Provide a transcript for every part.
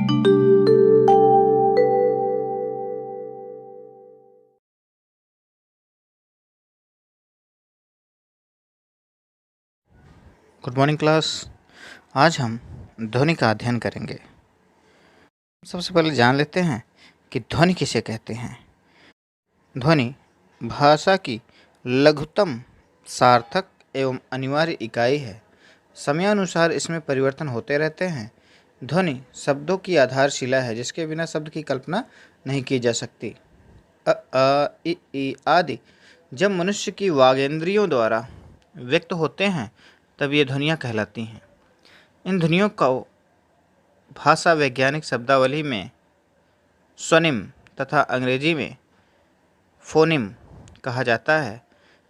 Good morning class. आज हम ध्वनि का अध्ययन करेंगे। सबसे पहले जान लेते हैं कि ध्वनि किसे कहते हैं। ध्वनि भाषा की लघुतम, सार्थक एवं अनिवार्य इकाई है। समयानुसार इसमें परिवर्तन होते रहते हैं। ध्वनि शब्दों की आधारशिला है जिसके बिना शब्द की कल्पना नहीं की जा सकती। अ, आ, इ आदि जब मनुष्य की वागेंद्रियों द्वारा व्यक्त होते हैं तब ये ध्वनियाँ कहलाती हैं। इन ध्वनियों को भाषा वैज्ञानिक शब्दावली में स्वनिम तथा अंग्रेजी में फोनिम कहा जाता है।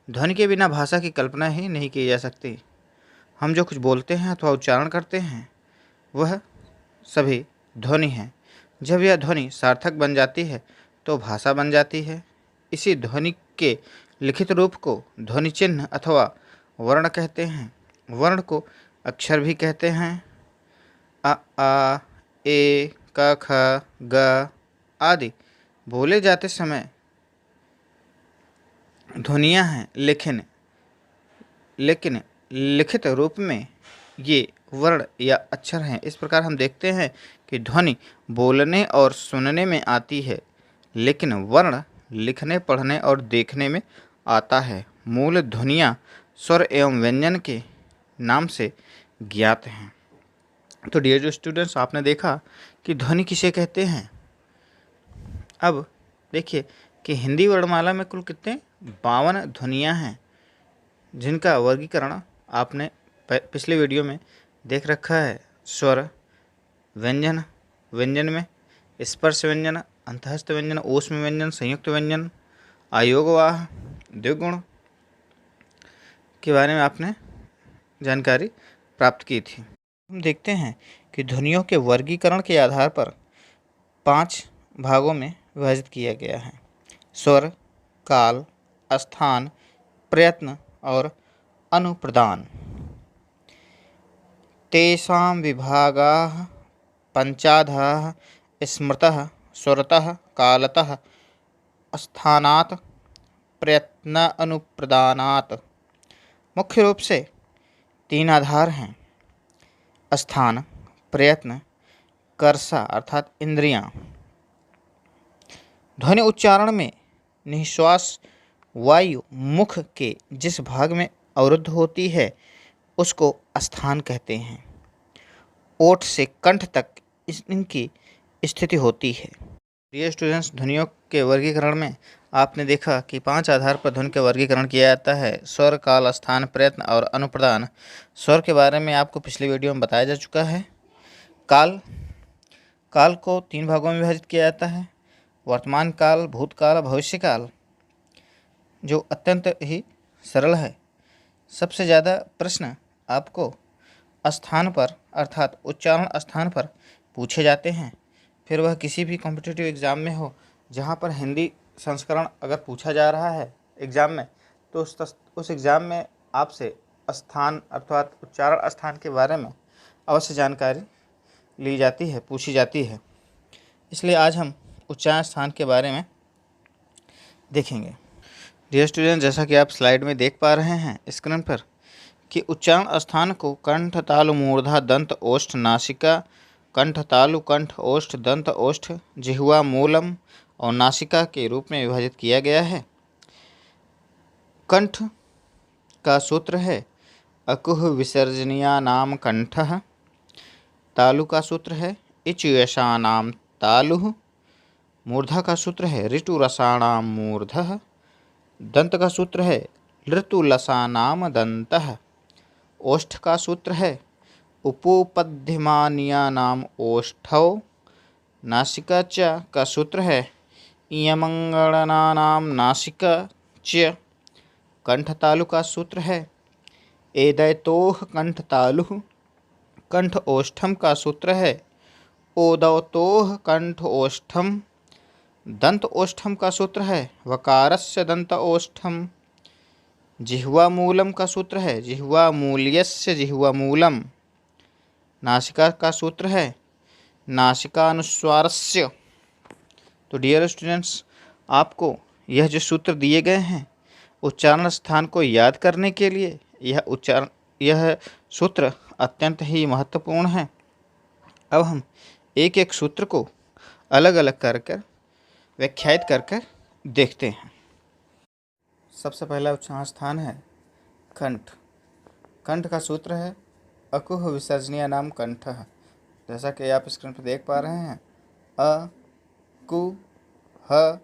ध्वनि के बिना भाषा की कल्पना ही नहीं की जा सकती। हम जो कुछ बोलते हैं अथवा उच्चारण करते हैं वह सभी ध्वनि हैं। जब यह ध्वनि सार्थक बन जाती है तो भाषा बन जाती है। इसी ध्वनि के लिखित रूप को ध्वनि चिन्ह अथवा वर्ण कहते हैं। वर्ण को अक्षर भी कहते हैं। अ, आ, ए, क, ख, ग आदि बोले जाते समय ध्वनियाँ हैं, लेकिन लिखित रूप में ये वर्ण या अक्षर हैं। इस प्रकार हम देखते हैं कि ध्वनि बोलने और सुनने में आती है, लेकिन वर्ण लिखने, पढ़ने और देखने में आता है। मूल ध्वनियाँ स्वर एवं व्यंजन के नाम से ज्ञात हैं। तो डियर जो स्टूडेंट्स, आपने देखा कि ध्वनि किसे कहते हैं। अब देखिए कि हिंदी वर्णमाला में कुल कितने 52 ध्वनियाँ हैं जिनका वर्गीकरण आपने पिछले वीडियो में देख रखा है। स्वर, व्यंजन, व्यंजन में स्पर्श व्यंजन, अंतःस्थ व्यंजन, ऊष्म व्यंजन, संयुक्त व्यंजन, अयोगवाह, द्विगुण के बारे में आपने जानकारी प्राप्त की थी। हम देखते हैं कि ध्वनियों के वर्गीकरण के आधार पर 5 भागों में विभाजित किया गया है। स्वर, काल, स्थान, प्रयत्न और अनुप्रदान। तेषां विभागाः पञ्चाधः स्मृतः स्वरतः कालतः स्थानात् प्रयत्न अनुप्रदानात्। मुख्य रूप से 3 आधार हैं: स्थान, प्रयत्न, कर्षा अर्थात इंद्रियां। ध्वनि उच्चारण में निःश्वास वायु मुख के जिस भाग में अवरुद्ध होती है उसको स्थान कहते हैं। ओठ से कंठ तक इनकी स्थिति होती है। प्रिय स्टूडेंट्स, ध्वनियों के वर्गीकरण में आपने देखा कि 5 आधार पर ध्वनि का वर्गीकरण किया जाता है: स्वर, काल, स्थान, प्रयत्न और अनुप्रदान। स्वर के बारे में आपको पिछले वीडियो में बताया जा चुका है। काल को 3 भागों में विभाजित किया जाता है: वर्तमान काल, भूतकाल, भविष्य काल, जो अत्यंत ही सरल है। सबसे ज़्यादा प्रश्न आपको स्थान पर अर्थात उच्चारण स्थान पर पूछे जाते हैं। फिर वह किसी भी कॉम्पिटिटिव एग्ज़ाम में हो, जहाँ पर हिंदी संस्करण अगर पूछा जा रहा है एग्ज़ाम में, तो उस एग्ज़ाम में आपसे स्थान अर्थात उच्चारण स्थान के बारे में अवश्य जानकारी ली जाती है, पूछी जाती है। इसलिए आज हम उच्चारण स्थान के बारे में देखेंगे। डियर स्टूडेंट, जैसा कि आप स्लाइड में देख पा रहे हैं स्क्रीन पर कि उच्चारण स्थान को कंठ, तालु, मूर्धा, दंत, ओष्ठ, नासिका, कंठ, तालु, कंठ, ओष्ठ, दंत, ओष्ठ, जिह्वा, मूलम और नासिका के रूप में विभाजित किया गया है। कंठ का सूत्र है अकुह विसर्जनीया नाम कंठः। तालु का सूत्र है इचयशानाम तालुः। मूर्धा का सूत्र है ऋतुरसाणाम मूर्धः। दंत का सूत्र है ऋतुलसानाम दंतः। ओष्ठ का सूत्र है उपोपद्यमानियानाम ओष्ठौ। नासिका च का सूत्र है इयमंगणानाम नासिका च। कंठ तालु का सूत्र है एदैतोः कंठ तालुः। कंठ ओष्ठम का सूत्र है ओदौतोः कंठ ओष्ठम। दंत ओष्ठम का सूत्र है वकारस्य दंत ओष्ठम। जिह्वा मूलम का सूत्र है जिह्वा मूल्यस्य जिह्वा मूलम। नासिका का सूत्र है नासिकानुस्वारस्य। तो डियर स्टूडेंट्स, आपको यह जो सूत्र दिए गए हैं उच्चारण स्थान को याद करने के लिए यह सूत्र अत्यंत ही महत्वपूर्ण है। अब हम एक एक सूत्र को अलग अलग कर व्याख्यायित कर देखते हैं। सबसे पहला उच्चारण स्थान है कंठ। कंठ का सूत्र है अकुह विसर्जनीय नाम कंठः। जैसा कि आप स्क्रीन पर देख पा रहे हैं, अ कु ह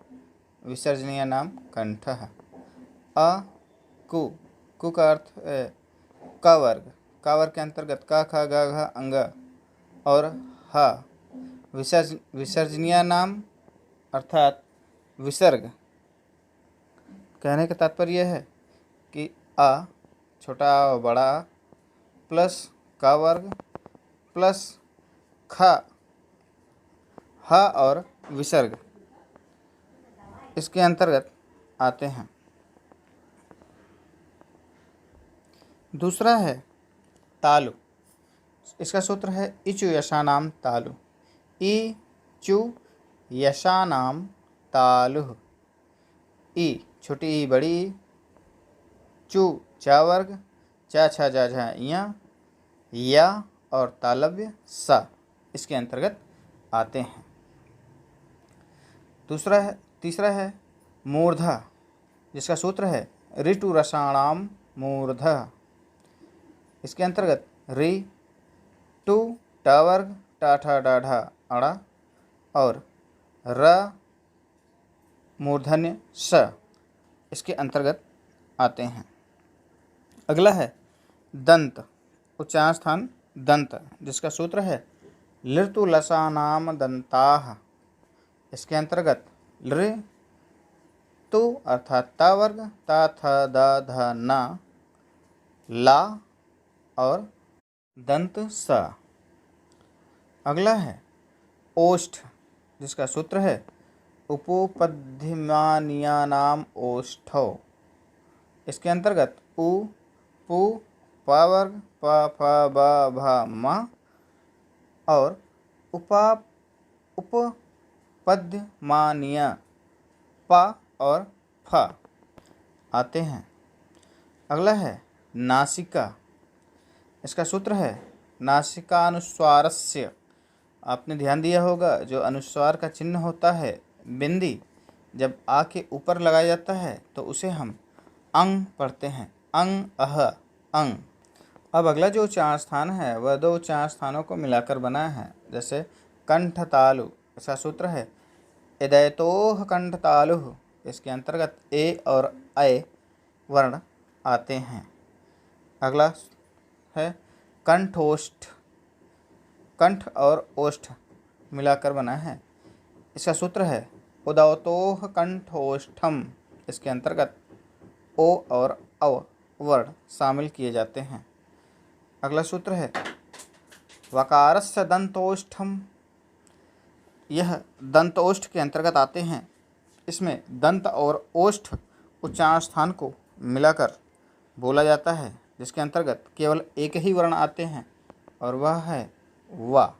विसर्जनीय नाम कंठः। अ कु, कु का अर्थ है क वर्ग, का वर्ग के अंतर्गत क ख ग घ अंग, और ह विसर्जनीय नाम अर्थात विसर्ग। कहने का तात्पर्य है कि अ छोटा और बड़ा प्लस का वर्ग प्लस ख ह और विसर्ग इसके अंतर्गत आते हैं। दूसरा है तालु। इसका सूत्र है इचु यशानाम तालु। इ चु यशानाम तालु। ई छोटी ई बड़ी ई, चु चा वर्ग, चा छा जा झा या और तालव्य सा इसके अंतर्गत आते हैं। तीसरा है मूर्धा, जिसका सूत्र है ऋतु रसाणाम मूर्धा। इसके अंतर्गत रि टू टा वर्ग टा ठा डा ढा अड़ा और र मूर्धन्य स इसके अंतर्गत आते हैं। अगला है दंत। उच्चारण स्थान दंत, जिसका सूत्र है लृतु लसानाम दंताः। इसके अंतर्गत लृ तु अर्थात ता वर्ग ता थ द ध न ला और दंत स। अगला है ओष्ठ, जिसका सूत्र है उपोपद्यमानीयानाम ओष्ठौ। इसके अंतर्गत उ पु पा वर्ग प फ ब भ म और उपपद्यमानीय प और फ आते हैं। अगला है नासिका। इसका सूत्र है नासिकानुस्वारस्य। आपने ध्यान दिया होगा, जो अनुस्वार का चिन्ह होता है बिंदी, जब आ के ऊपर लगाया जाता है तो उसे हम अंग पढ़ते हैं, अंग अह अंग। अब अगला जो उच्चारण स्थान है वह दो उच्चारण स्थानों को मिलाकर बना है, जैसे कंठ तालु। इसका सूत्र है इदयतोह कंठ तालुः। इसके अंतर्गत ए और अय वर्ण आते हैं। अगला है कंठोष्ठ। कंठ और ओष्ठ मिलाकर बना है। इसका सूत्र है उदवतोह कंठोष्ठम। इसके अंतर्गत ओ और अव वर्ण शामिल किए जाते हैं। अगला सूत्र है वकारस्य दंतोष्ठम। यह दंतोष्ठ के अंतर्गत आते हैं। इसमें दंत और ओष्ठ उच्चारण स्थान को मिलाकर बोला जाता है, जिसके अंतर्गत केवल एक ही वर्ण आते हैं और वह है वा।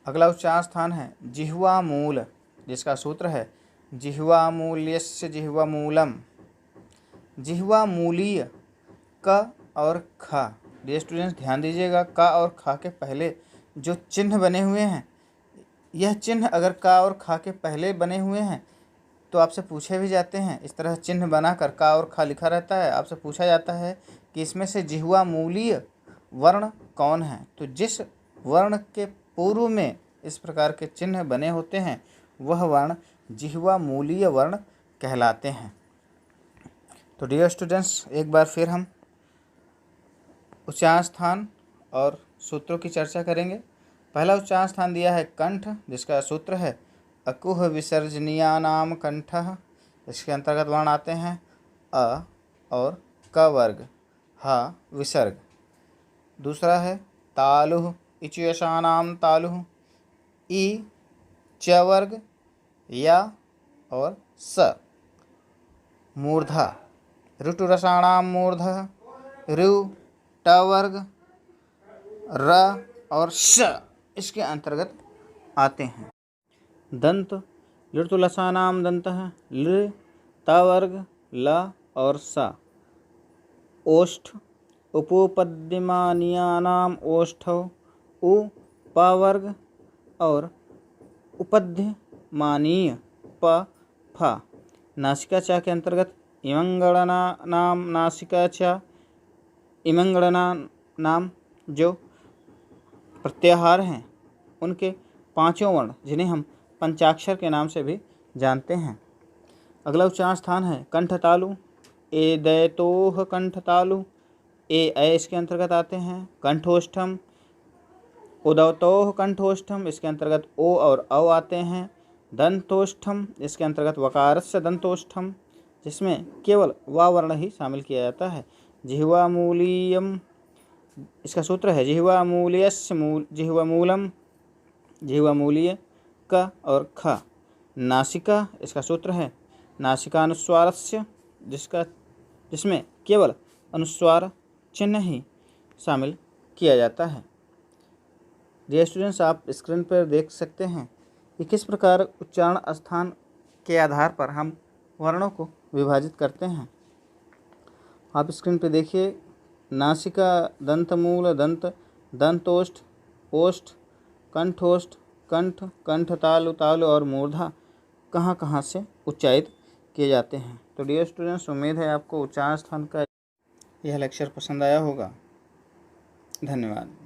अगला उच्चारण स्थान है जिह्वा मूल, जिसका सूत्र है जिह्वा मूल्यस्य जिह्वा मूलम। जिह्वा मूलीय क और ख। डियर स्टूडेंट्स, ध्यान दीजिएगा, क और ख के पहले जो चिन्ह बने हुए हैं, यह चिन्ह अगर क और ख के पहले बने हुए हैं तो आपसे पूछे भी जाते हैं। इस तरह चिन्ह बनाकर क और ख लिखा रहता है, आपसे पूछा जाता है कि इसमें से जिह्वा मूलीय वर्ण कौन है। तो जिस वर्ण के पूर्व में इस प्रकार के चिन्ह बने होते हैं वह वर्ण जिह्वा मूलीय वर्ण कहलाते हैं। तो डियर स्टूडेंट्स, एक बार फिर हम उच्चारण स्थान और सूत्रों की चर्चा करेंगे। पहला उच्चारण स्थान दिया है कंठ, जिसका सूत्र है अकुह विसर्जनीयानाम कंठः। इसके अंतर्गत वर्ण आते हैं अ और क वर्ग, ह विसर्ग। दूसरा है तालुः, इचु यशानाम तालुः। ई च वर्ग या और स। मूर्धा, ऋतु रसाणाम मूर्धः। ऋ ट वर्ग, र और श इसके अंतर्गत आते हैं। दंत लृतुलसानाम दंतः लृ तवर्ग ल और सा। ओष्ठ उपोपद्यमानीयानाम ओष्ठौ उ पवर्ग और उपध्यमानीय प फा। नासिका चा के अंतर्गत इमंगणना नाम नासिका चा। इमंगणना नाम जो प्रत्याहार हैं उनके पांचों वर्ण जिन्हें हम पंचाक्षर के नाम से भी जानते हैं। अगला उच्चारण स्थान है कंठतालु। ए दैतोह कंठतालु। ए इसके अंतर्गत आते हैं। कंठोष्ठम उदवतोह कंठोष्ठम इसके अंतर्गत ओ और औ आते हैं। दंतोष्ठम इसके अंतर्गत वकारस्य दंतोष्ठम जिसमें केवल वा वर्ण ही शामिल किया जाता है। जिह्वामूलीयम इसका सूत्र है जिह्वामूल्यस्य जिह्वामूलम जिह्वामूलीय क और ख। नासिका इसका सूत्र है नासिकानुस्वारस्य जिसमें केवल अनुस्वार चिन्ह ही शामिल किया जाता है। डियर स्टूडेंट्स, आप स्क्रीन पर देख सकते हैं कि किस प्रकार उच्चारण स्थान के आधार पर हम वर्णों को विभाजित करते हैं। आप स्क्रीन पर देखिए, नासिका, दंतमूल, दंत, दंतोष्ठ, ओष्ठ, कंठोष्ठ, कंठ, कंठतालु, तालु और मूर्धा कहाँ कहाँ से उच्चारित किए जाते हैं। तो डियर स्टूडेंट्स, उम्मीद है आपको उच्चारण स्थान का यह लेक्चर पसंद आया होगा। धन्यवाद।